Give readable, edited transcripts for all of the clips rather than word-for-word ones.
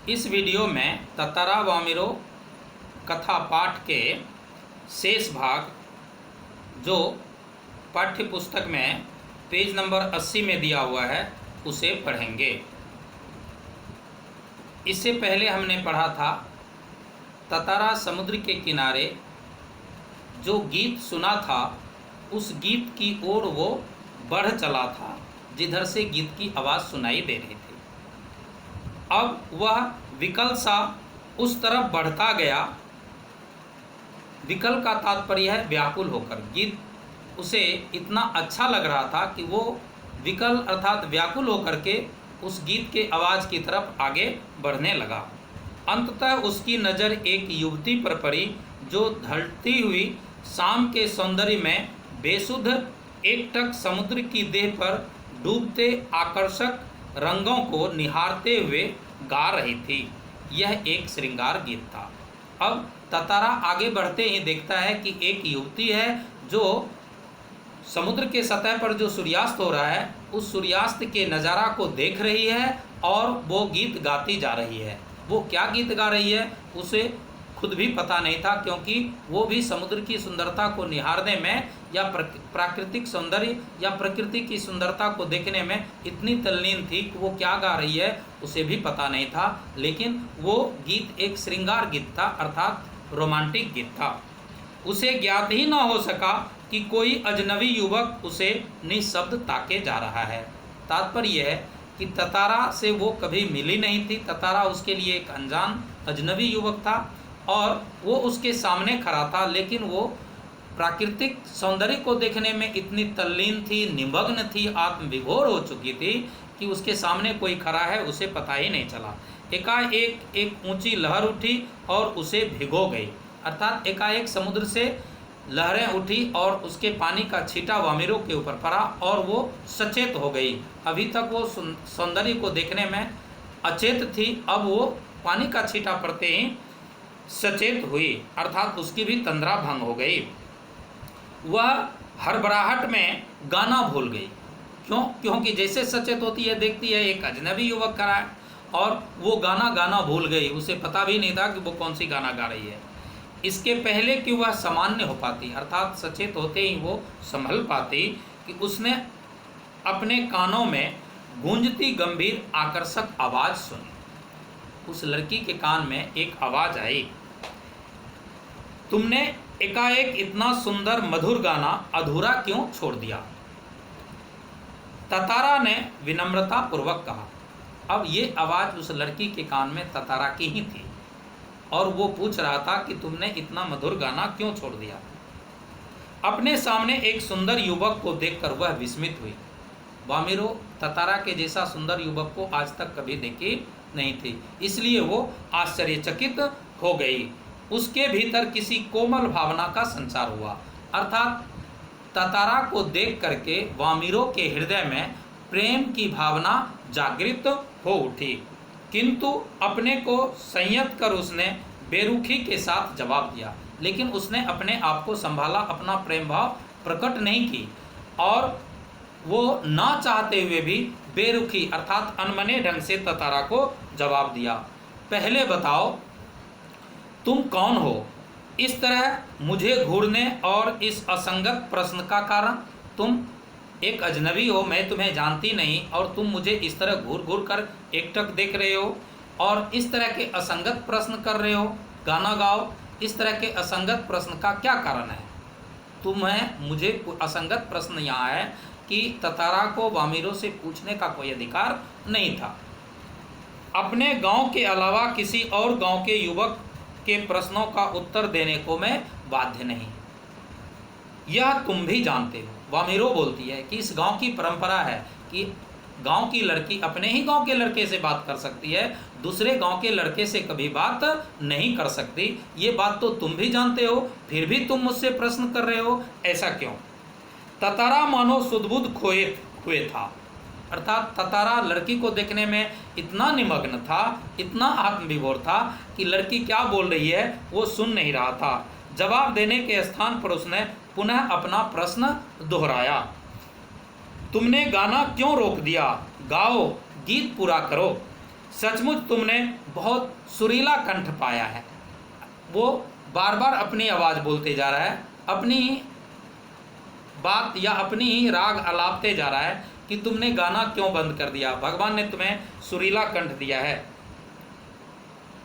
इस वीडियो में ततारा वामिरो कथा पाठ के शेष भाग जो पाठ्य पुस्तक में पेज नंबर 80 में दिया हुआ है उसे पढ़ेंगे। इससे पहले हमने पढ़ा था ततारा समुद्र के किनारे जो गीत सुना था उस गीत की ओर वो बढ़ चला था जिधर से गीत की आवाज़ सुनाई दे रही थी। अब वह विकल सा उस तरफ बढ़ता गया। विकल का तात्पर्य है व्याकुल होकर। गीत उसे इतना अच्छा लग रहा था कि वो विकल अर्थात व्याकुल होकर के उस गीत के आवाज़ की तरफ आगे बढ़ने लगा। अंततः उसकी नज़र एक युवती पर पड़ी जो ढलती हुई शाम के सौंदर्य में बेसुध एकटक समुद्र की देह पर डूबते आकर्षक रंगों को निहारते हुए गा रही थी। यह एक श्रृंगार गीत था। अब ततारा आगे बढ़ते ही देखता है कि एक युवती है जो समुद्र के सतह पर जो सूर्यास्त हो रहा है उस सूर्यास्त के नज़ारा को देख रही है और वो गीत गाती जा रही है। वो क्या गीत गा रही है उसे खुद भी पता नहीं था, क्योंकि वो भी समुद्र की सुंदरता को निहारने में या प्राकृतिक सौंदर्य या प्रकृति की सुंदरता को देखने में इतनी तल्लीन थी कि वो क्या गा रही है उसे भी पता नहीं था। लेकिन वो गीत एक श्रृंगार गीत था अर्थात रोमांटिक गीत था। उसे ज्ञात ही न हो सका कि कोई अजनबी युवक उसे निःशब्द ताके जा रहा है। तात्पर्य है कि ततारा से वो कभी मिली नहीं थी। ततारा उसके लिए एक अनजान अजनबी युवक था और वो उसके सामने खड़ा था, लेकिन वो प्राकृतिक सौंदर्य को देखने में इतनी तल्लीन थी, निमग्न थी, आत्मविभोर हो चुकी थी कि उसके सामने कोई खड़ा है उसे पता ही नहीं चला। एकाएक एक ऊंची लहर उठी और उसे भिगो गई। अर्थात एकाएक समुद्र से लहरें उठी और उसके पानी का छींटा वामिरो के ऊपर पड़ा और वो सचेत हो गई। अभी तक वो सौंदर्य को देखने में अचेत थी, अब वो पानी का छींटा पड़ते ही सचेत हुई, अर्थात उसकी भी तंद्रा भंग हो गई। वह हड़बड़ाहट में गाना भूल गई। क्योंकि जैसे सचेत होती है देखती है एक अजनबी युवक खड़ा है और वो गाना भूल गई। उसे पता भी नहीं था कि वो कौन सी गाना गा रही है। इसके पहले कि वह सामान्य हो पाती अर्थात सचेत होते ही वो संभल पाती कि उसने अपने कानों में गूंजती गंभीर आकर्षक आवाज़ सुनी। उस लड़की के कान में एक आवाज़ आई, तुमने एकाएक इतना सुंदर मधुर गाना अधूरा क्यों छोड़ दिया? ततारा ने विनम्रता पूर्वक कहा। अब ये आवाज़ उस लड़की के कान में ततारा की ही थी और वो पूछ रहा था कि तुमने इतना मधुर गाना क्यों छोड़ दिया? अपने सामने एक सुंदर युवक को देखकर वह विस्मित हुई। वामिरो ततारा के जैसा सुंदर युवक को आज तक कभी देखी नहीं थी, इसलिए वो आश्चर्यचकित हो गई। उसके भीतर किसी कोमल भावना का संचार हुआ, अर्थात ततारा को देख करके वामिरो के हृदय में प्रेम की भावना जागृत हो उठी। किंतु अपने को संयत कर उसने बेरुखी के साथ जवाब दिया। लेकिन उसने अपने आप को संभाला, अपना प्रेम भाव प्रकट नहीं की और वो ना चाहते हुए भी बेरुखी अर्थात अनमने ढंग से ततारा को जवाब दिया। पहले बताओ तुम कौन हो? इस तरह मुझे घूरने और इस असंगत प्रश्न का कारण? तुम एक अजनबी हो, मैं तुम्हें जानती नहीं और तुम मुझे इस तरह घूर घूर कर एकटक देख रहे हो और इस तरह के असंगत प्रश्न कर रहे हो। गाना गाओ। इस तरह के असंगत प्रश्न का क्या कारण है? तुम्हें मुझे असंगत प्रश्न यहाँ है कि ततारा को वामिरो से पूछने का कोई अधिकार नहीं था। अपने गांव के अलावा किसी और गांव के युवक के प्रश्नों का उत्तर देने को मैं बाध्य नहीं, यह तुम भी जानते हो। वामिरो बोलती है कि इस गांव की परंपरा है कि गांव की लड़की अपने ही गांव के लड़के से बात कर सकती है, दूसरे गांव के लड़के से कभी बात नहीं कर सकती। ये बात तो तुम भी जानते हो, फिर भी तुम मुझसे प्रश्न कर रहे हो, ऐसा क्यों? ततारा मानो सुधबुध खोए था, अर्थात ततारा लड़की को देखने में इतना निमग्न था, इतना आत्मविभोर था कि लड़की क्या बोल रही है वो सुन नहीं रहा था। जवाब देने के स्थान पर उसने पुनः अपना प्रश्न दोहराया, तुमने गाना क्यों रोक दिया? गाओ, गीत पूरा करो। सचमुच तुमने बहुत सुरीला कंठ पाया है। वो बार बार अपनी आवाज़ बोलते जा रहा है, अपनी बात या अपनी ही राग अलापते जा रहा है कि तुमने गाना क्यों बंद कर दिया, भगवान ने तुम्हें सुरीला कंठ दिया है।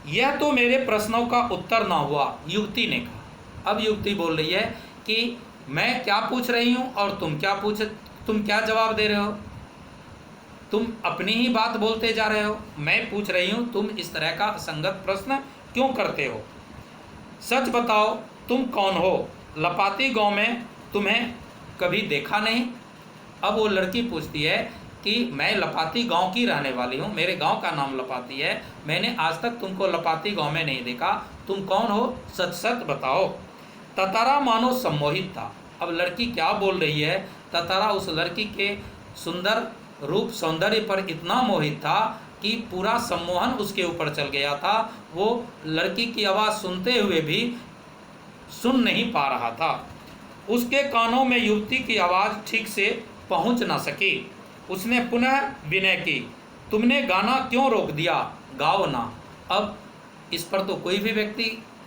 यह तो मेरे प्रश्नों का उत्तर ना हुआ, युवती ने कहा। अब युवती बोल रही है कि मैं क्या पूछ रही हूँ और तुम क्या जवाब दे रहे हो। तुम अपनी ही बात बोलते जा रहे हो। मैं पूछ रही हूँ तुम इस तरह का असंगत प्रश्न क्यों करते हो। सच बताओ तुम कौन हो, लपाती गांव में तुम्हें कभी देखा नहीं। अब वो लड़की पूछती है कि मैं लपाती गांव की रहने वाली हूँ, मेरे गांव का नाम लपाती है, मैंने आज तक तुमको लपाती गांव में नहीं देखा, तुम कौन हो, सच सच बताओ। ततारा मानो सम्मोहित था। अब लड़की क्या बोल रही है, ततारा उस लड़की के सुंदर रूप सौंदर्य पर इतना मोहित था कि पूरा सम्मोहन उसके ऊपर चल गया था। वो लड़की की आवाज़ सुनते हुए भी सुन नहीं पा रहा था। उसके कानों में युवती की आवाज़ ठीक से पहुंच ना सकी। उसने पुनः विनय की, तुमने गाना क्यों रोक दिया, गाओ ना। अब इस पर तो कोई भी व्यक्ति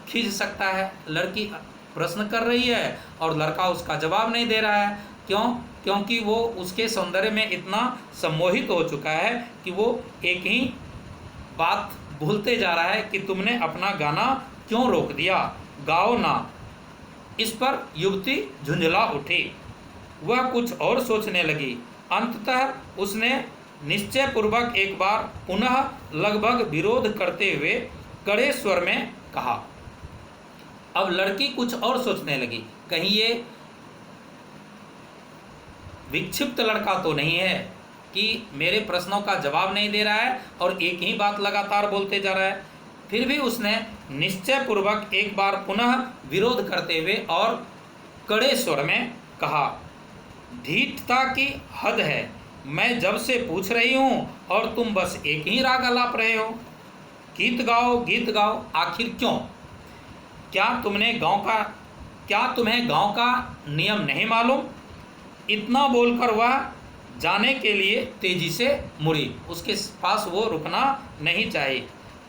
खींच सकता है। लड़की प्रश्न कर रही है और लड़का उसका जवाब नहीं दे रहा है। क्यों? क्योंकि वो उसके सौंदर्य में इतना सम्मोहित हो चुका है कि वो एक ही बात भूलते जा रहा है कि तुमने अपना गाना क्यों रोक दिया, गाओ ना। इस पर युवती झुंझला उठी। वह कुछ और सोचने लगी। अंततः उसने निश्चयपूर्वक एक बार पुनः लगभग विरोध करते हुए कड़े स्वर में कहा। अब लड़की कुछ और सोचने लगी, कहीं ये विक्षिप्त लड़का तो नहीं है कि मेरे प्रश्नों का जवाब नहीं दे रहा है और एक ही बात लगातार बोलते जा रहा है। फिर भी उसने निश्चयपूर्वक एक बार पुनः विरोध करते हुए और कड़े स्वर में कहा, धीठता की हद है, मैं जब से पूछ रही हूँ और तुम बस एक ही राग अलाप रहे हो। गीत गाओ, आखिर क्यों? क्या तुम्हें गांव का नियम नहीं मालूम? इतना बोलकर वह जाने के लिए तेजी से मुड़ी। उसके पास वो रुकना नहीं चाहिए।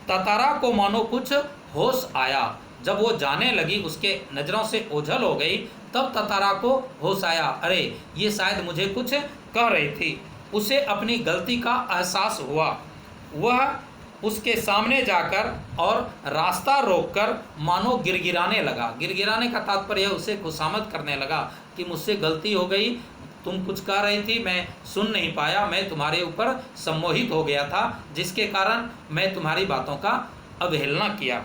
ततारा को मानो कुछ होश आया। जब वो जाने लगी, उसके नज़रों से ओझल हो गई, तब ततारा को होश आया, अरे ये शायद मुझे कुछ कह रही थी। उसे अपनी गलती का एहसास हुआ। वह उसके सामने जाकर और रास्ता रोककर मानो गिड़गिड़ाने लगा। गिड़गिड़ाने का तात्पर्य उसे खुशामद करने लगा कि मुझसे गलती हो गई, तुम कुछ कह रही थी, मैं सुन नहीं पाया, मैं तुम्हारे ऊपर सम्मोहित हो गया था, जिसके कारण मैं तुम्हारी बातों का अवहेलना किया।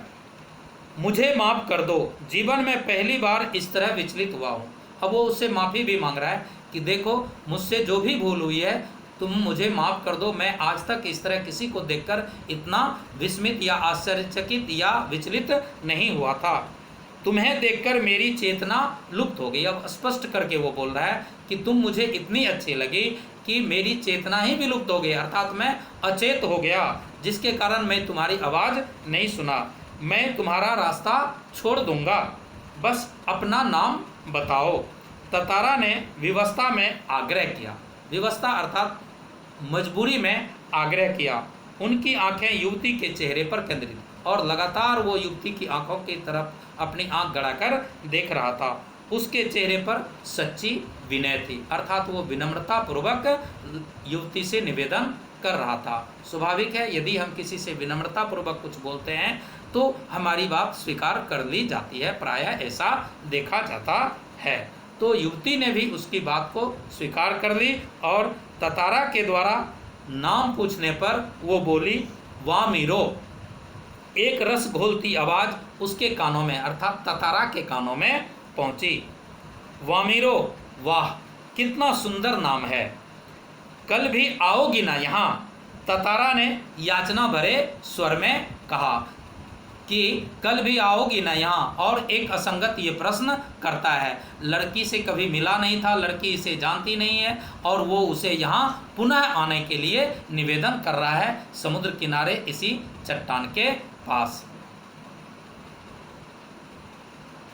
मुझे माफ़ कर दो, जीवन में पहली बार इस तरह विचलित हुआ हूँ। अब वो उससे माफ़ी भी मांग रहा है कि देखो मुझसे जो भी भूल हुई है तुम मुझे माफ़ कर दो। मैं आज तक इस तरह किसी को देखकर इतना विस्मित या आश्चर्यचकित या विचलित नहीं हुआ था। तुम्हें देखकर मेरी चेतना लुप्त हो गई। अब स्पष्ट करके वो बोल रहा है कि तुम मुझे इतनी अच्छी लगी कि मेरी चेतना ही विलुप्त हो गई, अर्थात मैं अचेत हो गया, जिसके कारण मैं तुम्हारी आवाज़ नहीं सुना। मैं तुम्हारा रास्ता छोड़ दूंगा, बस अपना नाम बताओ। ततारा ने विवस्ता में आग्रह किया। विवस्ता अर्थात मजबूरी में आग्रह किया। उनकी आंखें युवती के चेहरे पर केंद्रित और लगातार वो युवती की आंखों की तरफ अपनी आंख गड़ाकर देख रहा था। उसके चेहरे पर सच्ची विनय थी, अर्थात वो विनम्रता पूर्वक युवती से निवेदन कर रहा था। स्वाभाविक है, यदि हम किसी से विनम्रता पूर्वक कुछ बोलते हैं तो हमारी बात स्वीकार कर ली जाती है, प्रायः ऐसा देखा जाता है। तो युवती ने भी उसकी बात को स्वीकार कर ली और ततारा के द्वारा नाम पूछने पर वो बोली, वाह मीरो। एक रस घोलती आवाज़ उसके कानों में अर्थात ततारा के कानों में पहुंची। वामीरो, वाह कितना सुंदर नाम है, कल भी आओगी ना यहाँ? ततारा ने याचना भरे स्वर में कहा कि कल भी आओगी ना यहाँ। और एक असंगत ये प्रश्न करता है। लड़की से कभी मिला नहीं था, लड़की इसे जानती नहीं है और वो उसे यहाँ पुनः आने के लिए निवेदन कर रहा है, समुद्र किनारे इसी चट्टान के पास।